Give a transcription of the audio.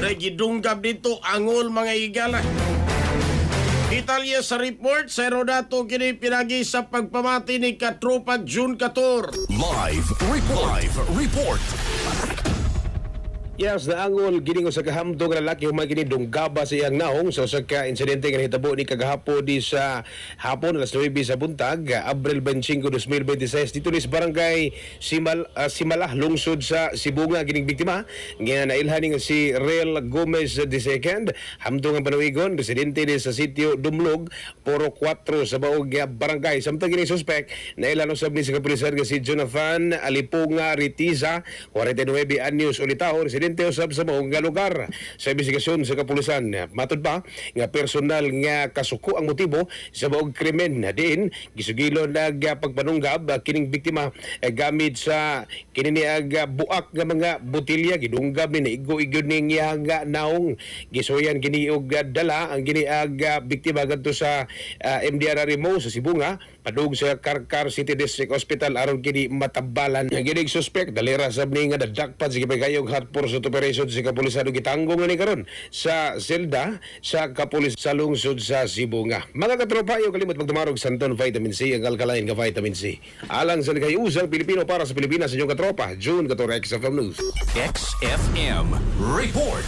na gidunggab dito angol mga higala. Detalye sa report, sa Herodato kini pinagi sa pagpamati ni katropa June Cator. Live report. Yes, naangol giningo sa kahamdong lalaki humay kini dunggaba sa iyang naong sa usa ka insidente nga nahitabo ni kagahapo di sa hapon alas 9 sa buntag, Abril 25, 2026 dito ni sa barangay Simalah lungsod sa Sibunga gining biktima nga nailhan nga si Real Gomez II, hamdong ang panawigon, residente ni sa sitio Dumlog, Poro 4 sa baog nga barangay. Samtang gining suspect nailhan usab ni sa kapulisan nga si Jonathan Alipunga Ritiza, 49 anyos ulitaw, residente usab sa maong nga lugar. Sa investigasyon sa kapulisan, matud pa nga personal nga kasuko ang motibo sa maong krimen. Diin gisugilo nag pagpanunggab kining biktima gamit sa kini buak nga mga botilya gidunggab ni igo-igo ning nga naong gisuyan kini og dala ang kini biktima gadto sa MDR Remo sa Sibunga padung sa Karkar City District Hospital aron kini matambalan. Ginig suspect dalira sab ni nga dadakpan sige pagayog hot pursuit operation sa kapulisan gitanggong ni karon sa selda sa kapulis sa lungsod sa Sibunga. Mga katropa, iyo kalimot magtumarog Santon Vitamin C, ang alkaline nga vitamin C. Alang sa nagayusang Pilipino para sa Pilipinas sa inyong katropa, June Cator, XFM News. XFM report.